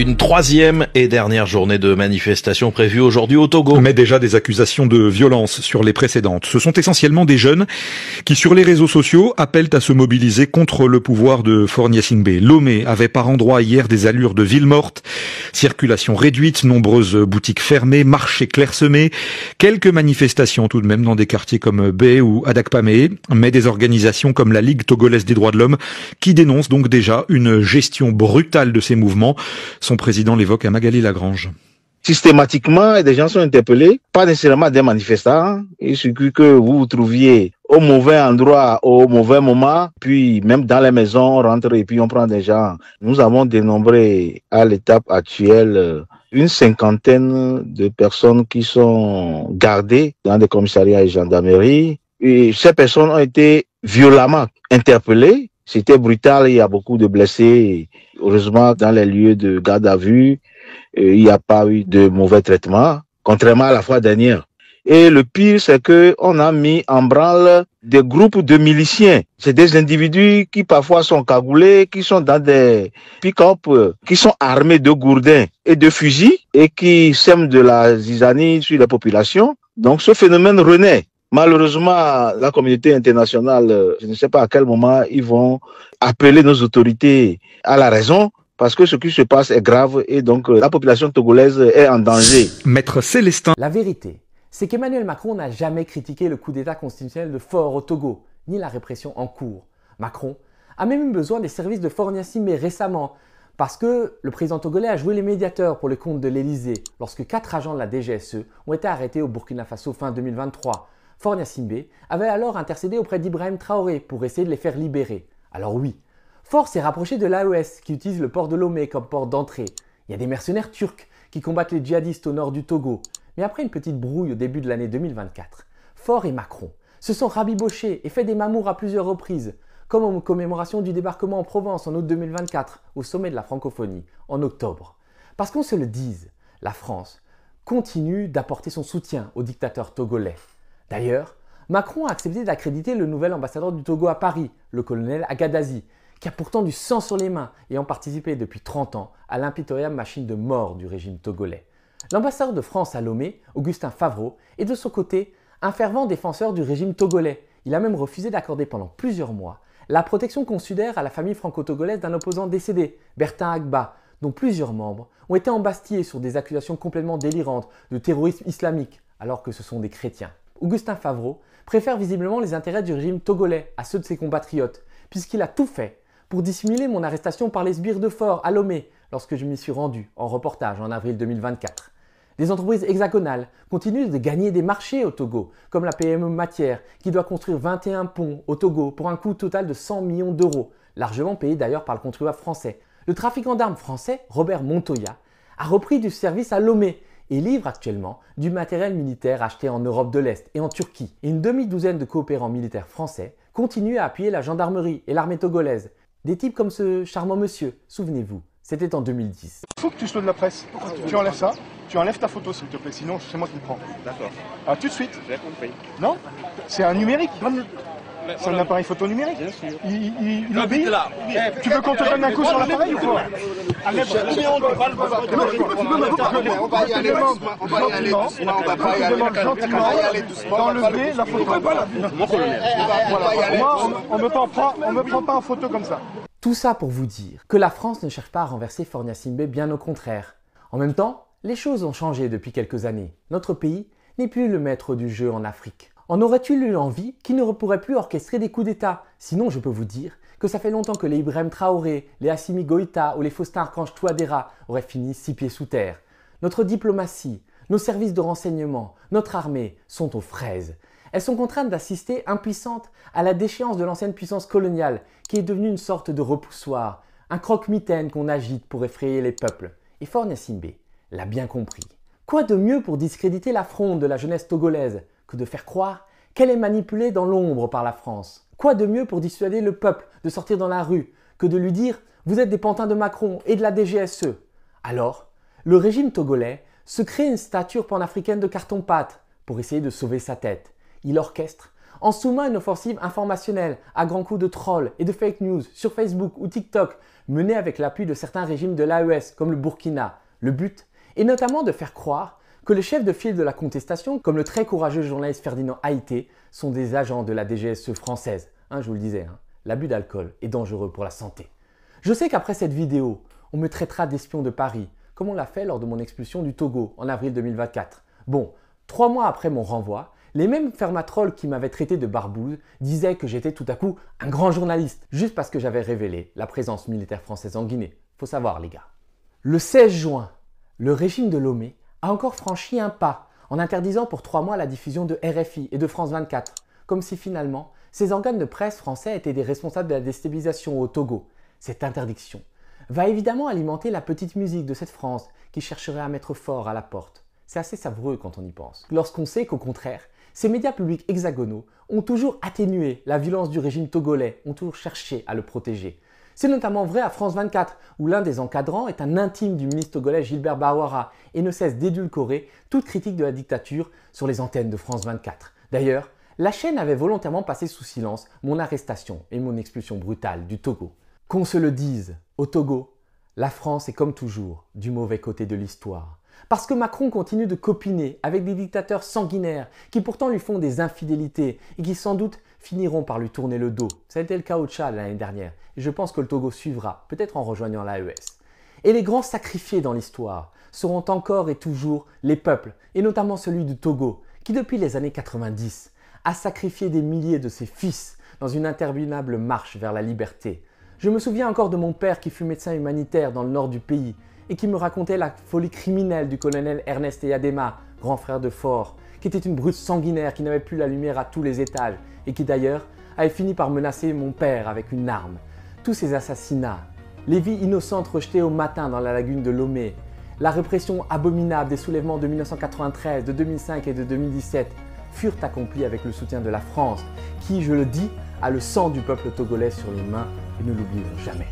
Une troisième et dernière journée de manifestation prévue aujourd'hui au Togo. Mais déjà des accusations de violence sur les précédentes. Ce sont essentiellement des jeunes qui, sur les réseaux sociaux, appellent à se mobiliser contre le pouvoir de Faure Gnassingbé. Lomé avait par endroits hier des allures de ville morte, circulation réduite, nombreuses boutiques fermées, marchés clairsemés, quelques manifestations tout de même dans des quartiers comme Bé ou Adakpamé, mais des organisations comme la Ligue togolaise des droits de l'homme qui dénoncent donc déjà une gestion brutale de ces mouvements. Son président l'évoque à Magali Lagrange. Systématiquement, des gens sont interpellés, pas nécessairement des manifestants. Il suffit que vous vous trouviez au mauvais endroit, au mauvais moment, puis même dans les maisons, on rentre et puis on prend des gens. Nous avons dénombré à l'étape actuelle une cinquantaine de personnes qui sont gardées dans des commissariats et gendarmeries. Et ces personnes ont été violemment interpellées. C'était brutal, il y a beaucoup de blessés. Heureusement, dans les lieux de garde à vue, il n'y a pas eu de mauvais traitement, contrairement à la fois dernière. Et le pire, c'est qu'on a mis en branle des groupes de miliciens. C'est des individus qui parfois sont cagoulés, qui sont dans des pick-up, qui sont armés de gourdins et de fusils et qui sèment de la zizanie sur la population. Donc ce phénomène renaît. Malheureusement, la communauté internationale, je ne sais pas à quel moment ils vont appeler nos autorités à la raison, parce que ce qui se passe est grave et donc la population togolaise est en danger. Maître Célestin. La vérité, c'est qu'Emmanuel Macron n'a jamais critiqué le coup d'État constitutionnel de Faure au Togo, ni la répression en cours. Macron a même eu besoin des services de Faure Gnassingbé récemment, parce que le président togolais a joué les médiateurs pour le compte de l'Élysée, lorsque 4 agents de la DGSE ont été arrêtés au Burkina Faso fin 2023. Faure Gnassingbé avait alors intercédé auprès d'Ibrahim Traoré pour essayer de les faire libérer. Alors oui, Faure s'est rapproché de l'AES qui utilise le port de Lomé comme port d'entrée. Il y a des mercenaires turcs qui combattent les djihadistes au nord du Togo. Mais après une petite brouille au début de l'année 2024, Faure et Macron se sont rabibochés et fait des mamours à plusieurs reprises, comme en commémoration du débarquement en Provence en août 2024, au sommet de la francophonie, en octobre. Parce qu'on se le dise, la France continue d'apporter son soutien au dictateur togolais. D'ailleurs, Macron a accepté d'accréditer le nouvel ambassadeur du Togo à Paris, le colonel Agadazi, qui a pourtant du sang sur les mains ayant participé depuis 30 ans à l'impitoyable machine de mort du régime togolais. L'ambassadeur de France à Lomé, Augustin Favreau, est de son côté un fervent défenseur du régime togolais. Il a même refusé d'accorder pendant plusieurs mois la protection consulaire à la famille franco-togolaise d'un opposant décédé, Bertin Agba, dont plusieurs membres ont été embastillés sur des accusations complètement délirantes de terrorisme islamique, alors que ce sont des chrétiens. Augustin Favreau préfère visiblement les intérêts du régime togolais à ceux de ses compatriotes, puisqu'il a tout fait pour dissimuler mon arrestation par les sbires de Faure à Lomé lorsque je m'y suis rendu en reportage en avril 2024. Des entreprises hexagonales continuent de gagner des marchés au Togo, comme la PME Matière qui doit construire 21 ponts au Togo pour un coût total de 100 millions d'euros, largement payé d'ailleurs par le contribuable français. Le trafiquant d'armes français, Robert Montoya, a repris du service à Lomé et livre actuellement du matériel militaire acheté en Europe de l'Est et en Turquie. Et une demi-douzaine de coopérants militaires français continuent à appuyer la gendarmerie et l'armée togolaise. Des types comme ce charmant monsieur, souvenez-vous, c'était en 2010. Il faut que tu sois de la presse. Tu enlèves ça, tu enlèves ta photo s'il te plaît, sinon c'est moi qui le prends. D'accord. Ah, tout de suite. J'ai compris. Non, c'est un numérique. C'est un appareil photo numérique. Bien sûr. Il obéit. Tu veux qu'on te donne un coup sur l'appareil ou quoi? On va y aller doucement. On va y aller doucement. On va y aller doucement. D'enlever la photo. Mon colonel. Moi, on me prend pas en photo comme ça. Tout ça pour vous dire que la France ne cherche pas à renverser Faure Gnassingbé, bien au contraire. En même temps, les choses ont changé depuis quelques années. Notre pays n'est plus le maître du jeu en Afrique. En aurait-il eu l'envie qu'il ne pourrait plus orchestrer des coups d'État? Sinon, je peux vous dire que ça fait longtemps que les Ibrahim Traoré, les Assimi Goïta ou les Faustin Archange Touadéra auraient fini 6 pieds sous terre. Notre diplomatie, nos services de renseignement, notre armée sont aux fraises. Elles sont contraintes d'assister impuissantes à la déchéance de l'ancienne puissance coloniale qui est devenue une sorte de repoussoir, un croque-mitaine qu'on agite pour effrayer les peuples. Et Faure Gnassingbé l'a bien compris. Quoi de mieux pour discréditer la fronde de la jeunesse togolaise que de faire croire qu'elle est manipulée dans l'ombre par la France? Quoi de mieux pour dissuader le peuple de sortir dans la rue que de lui dire « vous êtes des pantins de Macron et de la DGSE ». Alors, le régime togolais se crée une stature panafricaine de carton-pâte pour essayer de sauver sa tête. Il orchestre en sous-main une offensive informationnelle à grands coups de trolls et de fake news sur Facebook ou TikTok menée avec l'appui de certains régimes de l'AES, comme le Burkina. Le but est notamment de faire croire que les chefs de file de la contestation, comme le très courageux journaliste Ferdinand Haïté, sont des agents de la DGSE française. Je vous le disais, l'abus d'alcool est dangereux pour la santé. Je sais qu'après cette vidéo, on me traitera d'espion de Paris, comme on l'a fait lors de mon expulsion du Togo en avril 2024. Bon, 3 mois après mon renvoi, les mêmes fermatrolles qui m'avaient traité de barbouze disaient que j'étais tout à coup un grand journaliste, juste parce que j'avais révélé la présence militaire française en Guinée. Faut savoir les gars. Le 16 juin, le régime de Lomé a encore franchi un pas en interdisant pour 3 mois la diffusion de RFI et de France 24, comme si finalement ces organes de presse français étaient des responsables de la déstabilisation au Togo. Cette interdiction va évidemment alimenter la petite musique de cette France qui chercherait à mettre fort à la porte. C'est assez savoureux quand on y pense. Lorsqu'on sait qu'au contraire, ces médias publics hexagonaux ont toujours atténué la violence du régime togolais, ont toujours cherché à le protéger. C'est notamment vrai à France 24, où l'un des encadrants est un intime du ministre togolais Gilbert Bawara et ne cesse d'édulcorer toute critique de la dictature sur les antennes de France 24. D'ailleurs, la chaîne avait volontairement passé sous silence mon arrestation et mon expulsion brutale du Togo. Qu'on se le dise, au Togo, la France est comme toujours du mauvais côté de l'histoire. Parce que Macron continue de copiner avec des dictateurs sanguinaires qui pourtant lui font des infidélités et qui sans doute finiront par lui tourner le dos. Ça a été le cas au Tchad l'année dernière et je pense que le Togo suivra, peut-être en rejoignant l'AES. Et les grands sacrifiés dans l'histoire seront encore et toujours les peuples, et notamment celui du Togo, qui depuis les années 90 a sacrifié des milliers de ses fils dans une interminable marche vers la liberté. Je me souviens encore de mon père qui fut médecin humanitaire dans le nord du pays et qui me racontait la folie criminelle du colonel Ernest Eyadema, grand frère de Faure, qui était une brute sanguinaire qui n'avait plus la lumière à tous les étages et qui d'ailleurs avait fini par menacer mon père avec une arme. Tous ces assassinats, les vies innocentes rejetées au matin dans la lagune de Lomé, la répression abominable des soulèvements de 1993, de 2005 et de 2017 furent accomplis avec le soutien de la France, qui, je le dis, a le sang du peuple togolais sur les mains et ne l'oublieront jamais.